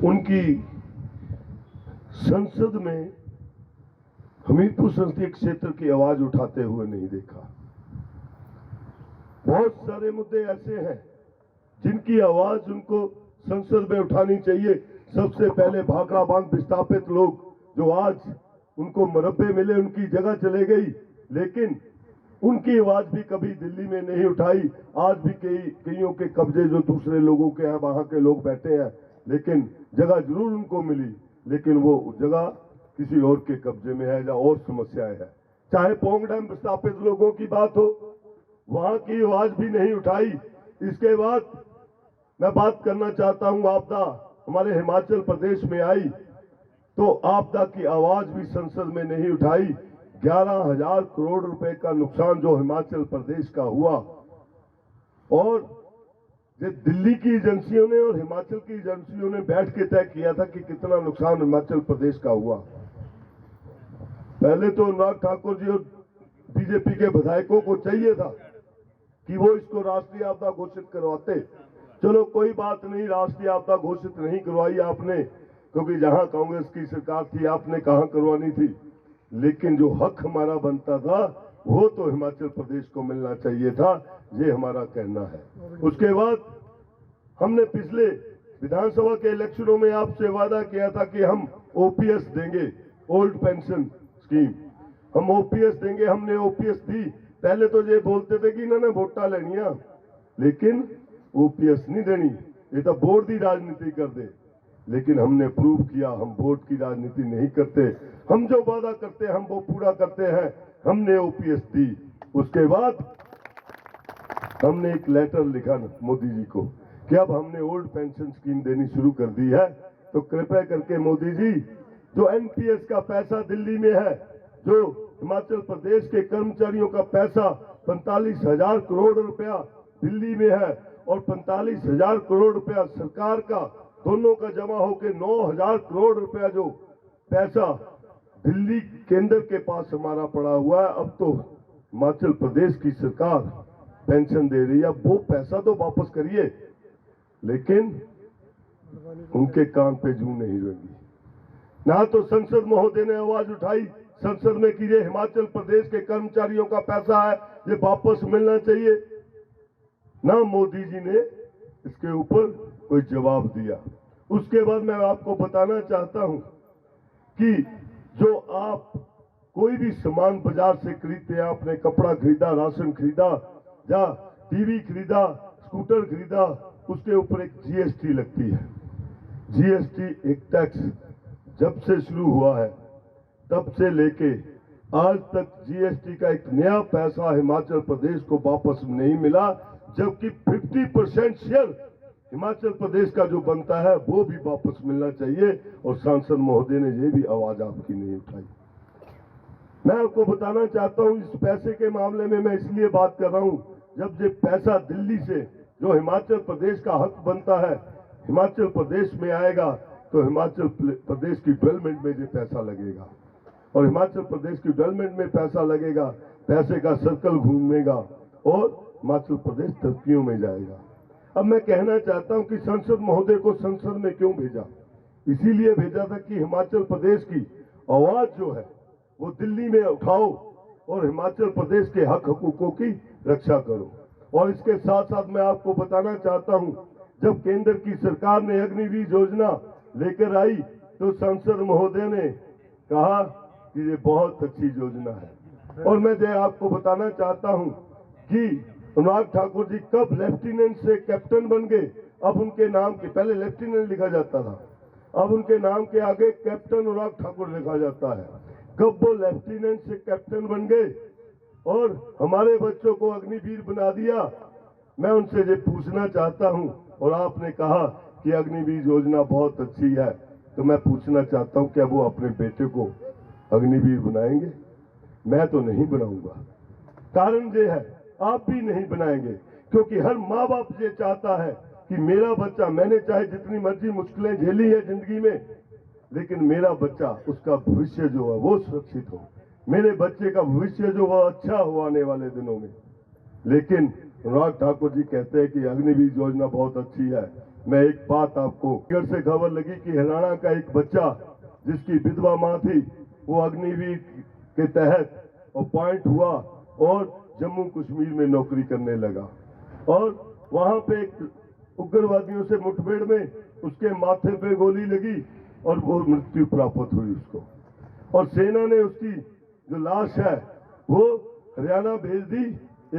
उनकी संसद में हमीरपुर संसदीय क्षेत्र की आवाज उठाते हुए नहीं देखा। बहुत सारे मुद्दे ऐसे हैं जिनकी आवाज उनको संसद में उठानी चाहिए। सबसे पहले भाखड़ा बांध विस्थापित लोग जो आज उनको मरब्बे मिले, उनकी जगह चले गई, लेकिन उनकी आवाज भी कभी दिल्ली में नहीं उठाई। आज भी कईयों के कब्जे जो दूसरे लोगों के हैं, वहां के लोग बैठे हैं, लेकिन जगह जरूर उनको मिली, लेकिन वो जगह किसी और के कब्जे में है या और समस्याएं हैं। चाहे पोंग डैम विस्थापित लोगों की बात हो, वहां की आवाज भी नहीं उठाई। इसके बाद मैं बात करना चाहता हूं, आपदा हमारे हिमाचल प्रदेश में आई तो आपदा की आवाज भी संसद में नहीं उठाई। 11,000 करोड़ रुपए का नुकसान जो हिमाचल प्रदेश का हुआ, और ये दिल्ली की एजेंसियों ने और हिमाचल की एजेंसियों ने बैठ के तय किया था कि कितना नुकसान हिमाचल प्रदेश का हुआ। पहले तो अनुराग ठाकुर जी और बीजेपी के विधायकों को चाहिए था कि वो इसको राष्ट्रीय आपदा घोषित करवाते। चलो कोई बात नहीं, राष्ट्रीय आपदा घोषित नहीं करवाई आपने, क्योंकि जहां कांग्रेस की सरकार थी आपने कहां करवानी थी, लेकिन जो हक हमारा बनता था वो तो हिमाचल प्रदेश को मिलना चाहिए था, ये हमारा कहना है। उसके बाद हमने पिछले विधानसभा के इलेक्शनों में आपसे वादा किया था कि हम ओपीएस देंगे, ओल्ड पेंशन स्कीम, हम ओपीएस देंगे। हमने ओपीएस दी। पहले तो ये बोलते थे कि इन्होंने वोटा लेनिया, लेकिन ओपीएस नहीं देनी, ये तो वोट की राजनीति कर दे। लेकिन हमने प्रूव किया हम वोट की राजनीति नहीं करते, हम जो वादा करते हैं हम वो पूरा करते हैं। हमने ओपीएस दी। उसके बाद हमने एक लेटर लिखा मोदी जी को कि अब हमने ओल्ड पेंशन स्कीम देनी शुरू कर दी है, तो कृपया करके मोदी जी, जो एनपीएस का पैसा दिल्ली में है, जो हिमाचल प्रदेश के कर्मचारियों का पैसा 45,000 करोड़ रुपया दिल्ली में है, और 45,000 करोड़ रुपया सरकार का, दोनों का जमा होकर 9,000 करोड़ रुपया जो पैसा दिल्ली केंद्र के पास हमारा पड़ा हुआ है, अब तो हिमाचल प्रदेश की सरकार पेंशन दे रही है। अब वो पैसा तो वापस करिए, लेकिन उनके कान पे जूं नहीं रहेगी। ना तो संसद महोदय ने आवाज उठाई संसद में कि ये हिमाचल प्रदेश के कर्मचारियों का पैसा है, ये वापस मिलना चाहिए, ना मोदी जी ने इसके ऊपर कोई जवाब दिया। उसके बाद मैं आपको बताना चाहता हूं कि जो आप कोई भी सामान बाजार से खरीदते हैं, आपने कपड़ा खरीदा, राशन खरीदा या टीवी खरीदा, स्कूटर खरीदा, उसके ऊपर एक जीएसटी लगती है। जीएसटी एक टैक्स जब से शुरू हुआ है तब से लेके आज तक जीएसटी का एक नया पैसा हिमाचल प्रदेश को वापस नहीं मिला, जबकि 50% शेयर हिमाचल प्रदेश का जो बनता है वो भी वापस मिलना चाहिए, और सांसद महोदय ने ये भी आवाज आपकी नहीं उठाई। मैं आपको बताना चाहता हूं, इस पैसे के मामले में मैं इसलिए बात कर रहा हूं, जब ये पैसा दिल्ली से जो हिमाचल प्रदेश का हक बनता है हिमाचल प्रदेश में आएगा, तो हिमाचल प्रदेश की डेवलपमेंट में ये पैसा लगेगा, और हिमाचल प्रदेश की डेवलपमेंट में पैसा लगेगा, पैसे का सर्कल घूमेगा और हिमाचल प्रदेश तरक्कियों में जाएगा। अब मैं कहना चाहता हूं कि संसद महोदय को संसद में क्यों भेजा? इसीलिए भेजा था कि हिमाचल प्रदेश की आवाज जो है वो दिल्ली में उठाओ और हिमाचल प्रदेश के हक हकूकों की रक्षा करो। और इसके साथ साथ मैं आपको बताना चाहता हूं, जब केंद्र की सरकार ने अग्निवीर योजना लेकर आई तो सांसद महोदय ने कहा कि ये बहुत अच्छी योजना है। और मैं जो आपको बताना चाहता हूं कि अनुराग ठाकुर जी कब लेफ्टिनेंट से कैप्टन बन गए। अब उनके नाम के पहले लेफ्टिनेंट लिखा जाता था, अब उनके नाम के आगे कैप्टन अनुराग ठाकुर लिखा जाता है। कब वो लेफ्टिनेंट से कैप्टन बन गए और हमारे बच्चों को अग्निवीर बना दिया। मैं उनसे ये पूछना चाहता हूं, और आपने कहा कि अग्निवीर योजना बहुत अच्छी है, तो मैं पूछना चाहता हूं क्या वो अपने बेटे को अग्निवीर बनाएंगे? मैं तो नहीं बनाऊंगा। कारण ये है आप भी नहीं बनाएंगे, क्योंकि हर माँ बाप ये चाहता है कि मेरा बच्चा, मैंने चाहे जितनी मर्जी मुश्किलें झेली है जिंदगी में, लेकिन मेरा बच्चा, उसका भविष्य जो है वो सुरक्षित हो, मेरे बच्चे का भविष्य जो वह अच्छा हो आने वाले दिनों में। लेकिन अनुराग ठाकुर जी कहते हैं कि अग्निवीर योजना बहुत अच्छी है, मैं एक बात आपको घर से खबर लगी कि हरियाणा का एक बच्चा जिसकी विधवा मां थी वो अग्निवीर के तहत अपॉइंट हुआ और जम्मू कश्मीर में नौकरी करने लगा और वहां पे एक उग्रवादियों से मुठभेड़ में उसके माथे पे गोली लगी और वो मृत्यु प्राप्त हुई उसको, और सेना ने उसकी जो लाश है वो हरियाणा भेज दी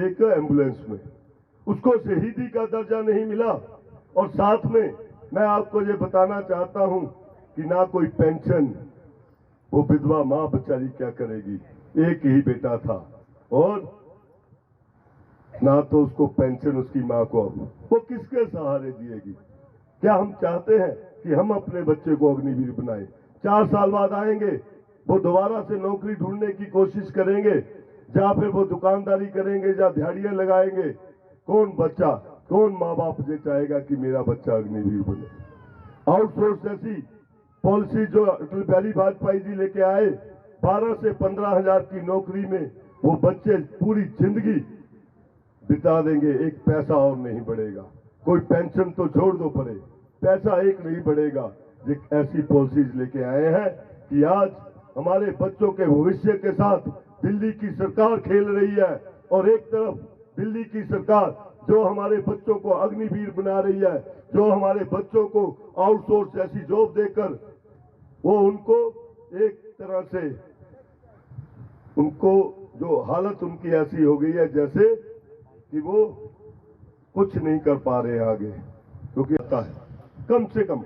एक एम्बुलेंस में। उसको शहीदी का दर्जा नहीं मिला और साथ में मैं आपको ये बताना चाहता हूं कि ना कोई पेंशन, वो विधवा मां बेचारी क्या करेगी, एक ही बेटा था और ना तो उसको पेंशन उसकी मां को, वो किसके सहारे जिएगी। क्या हम चाहते हैं कि हम अपने बच्चे को अग्निवीर बनाएं? 4 साल बाद आएंगे, वो दोबारा से नौकरी ढूंढने की कोशिश करेंगे, या फिर वो दुकानदारी करेंगे या दिहाड़ियां लगाएंगे। कौन बच्चा, कौन माँ बाप ये चाहेगा कि मेरा बच्चा अग्निवीर बने? आउटसोर्स जैसी पॉलिसी जो अटल बिहारी वाजपेयी जी लेके आए, 12 से 15 हजार की नौकरी में वो बच्चे पूरी जिंदगी बिता देंगे, एक पैसा और नहीं बढ़ेगा। कोई पेंशन तो छोड़ दो परे, पैसा एक नहीं बढ़ेगा। ये ऐसी पॉलिसीज लेके आए हैं कि आज हमारे बच्चों के भविष्य के साथ दिल्ली की सरकार खेल रही है, और एक तरफ दिल्ली की सरकार जो हमारे बच्चों को अग्निवीर बना रही है, जो हमारे बच्चों को आउटसोर्स ऐसी जॉब देकर वो उनको एक तरह से उनको जो हालत उनकी ऐसी हो गई है जैसे कि वो कुछ नहीं कर पा रहे आगे, क्योंकि आता है कम से कम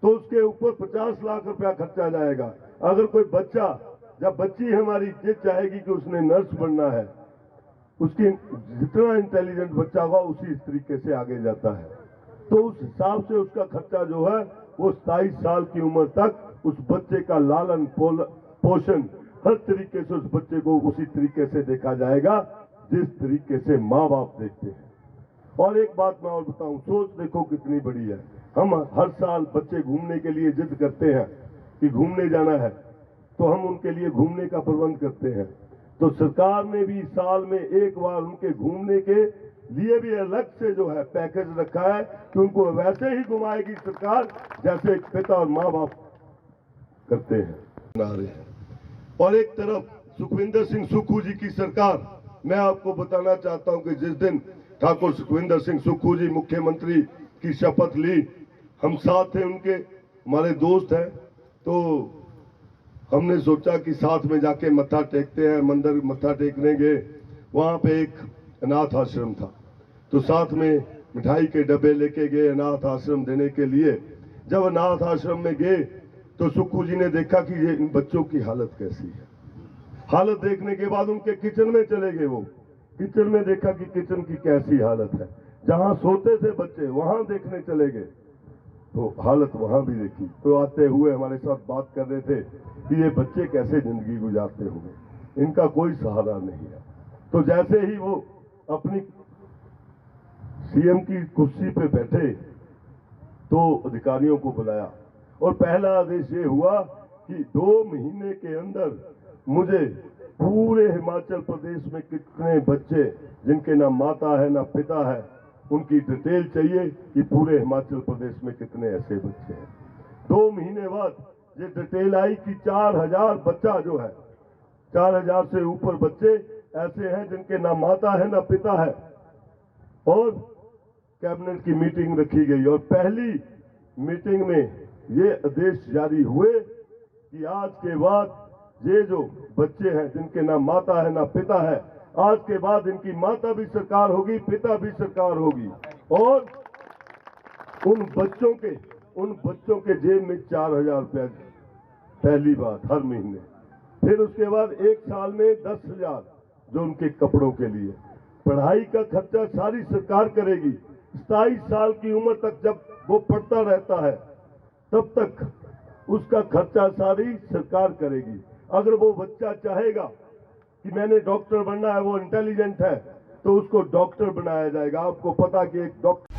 तो उसके ऊपर 50 लाख रुपया खर्चा जाएगा। अगर कोई बच्चा, जब बच्ची हमारी ये चाहेगी कि उसने नर्स बनना है, उसकी जितना इंटेलिजेंट बच्चा होगा उसी तरीके से आगे जाता है, तो उस हिसाब से उसका खर्चा जो है वो 27 साल की उम्र तक उस बच्चे का लालन पोषण हर तरीके से उस बच्चे को उसी तरीके से देखा जाएगा जिस तरीके से माँ बाप देखते हैं। और एक बात मैं और बताऊं, सोच देखो कितनी बड़ी है। हम हर साल बच्चे घूमने के लिए जिद करते हैं कि घूमने जाना है, तो हम उनके लिए घूमने का प्रबंध करते हैं। तो सरकार ने भी साल में एक बार उनके घूमने के लिए भी अलग से जो है पैकेज रखा है कि उनको वैसे ही घुमाएगी सरकार जैसे एक पिता और माँ बाप करते हैं। और एक तरफ सुखविंदर सिंह सुक्खू जी की सरकार, मैं आपको बताना चाहता हूं कि जिस दिन ठाकुर सुखविंदर सिंह सुक्खू जी मुख्यमंत्री की शपथ ली, हम साथ थे उनके, हमारे दोस्त हैं, तो हमने सोचा कि साथ में जाके मत्था टेकते हैं। मंदिर मत्था टेकने गए, वहां पे एक अनाथ आश्रम था, तो साथ में मिठाई के डब्बे लेके गए अनाथ आश्रम देने के लिए। जब अनाथ आश्रम में गए तो सुक्खू जी ने देखा कि ये इन बच्चों की हालत कैसी है। हालत देखने के बाद उनके किचन में चले गए। वो किचन में देखा कि किचन की कैसी हालत है, जहां सोते थे बच्चे वहां देखने चले गए, तो हालत वहां भी देखी। तो आते हुए हमारे साथ बात कर रहे थे कि ये बच्चे कैसे जिंदगी गुजारते होंगे, इनका कोई सहारा नहीं है। तो जैसे ही वो अपनी सीएम की कुर्सी पे बैठे तो अधिकारियों को बुलाया और पहला आदेश ये हुआ कि 2 महीने के अंदर मुझे पूरे हिमाचल प्रदेश में कितने बच्चे जिनके ना माता है ना पिता है उनकी डिटेल चाहिए कि पूरे हिमाचल प्रदेश में कितने ऐसे बच्चे हैं। 2 महीने बाद ये डिटेल आई कि 4000 बच्चा जो है, 4000 से ऊपर बच्चे ऐसे हैं जिनके ना माता है ना पिता है। और कैबिनेट की मीटिंग रखी गई और पहली मीटिंग में ये आदेश जारी हुए कि आज के बाद ये जो बच्चे हैं जिनके ना माता है ना पिता है, आज के बाद इनकी माता भी सरकार होगी, पिता भी सरकार होगी, और उन बच्चों के जेब में 4000 रुपया पहली बात हर महीने। फिर उसके बाद 1 साल में 10,000 जो उनके कपड़ों के लिए। पढ़ाई का खर्चा सारी सरकार करेगी। 27 साल की उम्र तक जब वो पढ़ता रहता है तब तक उसका खर्चा सारी सरकार करेगी। अगर वो बच्चा चाहेगा कि मैंने डॉक्टर बनना है, वो इंटेलिजेंट है, तो उसको डॉक्टर बनाया जाएगा। आपको पता कि एक डॉक्टर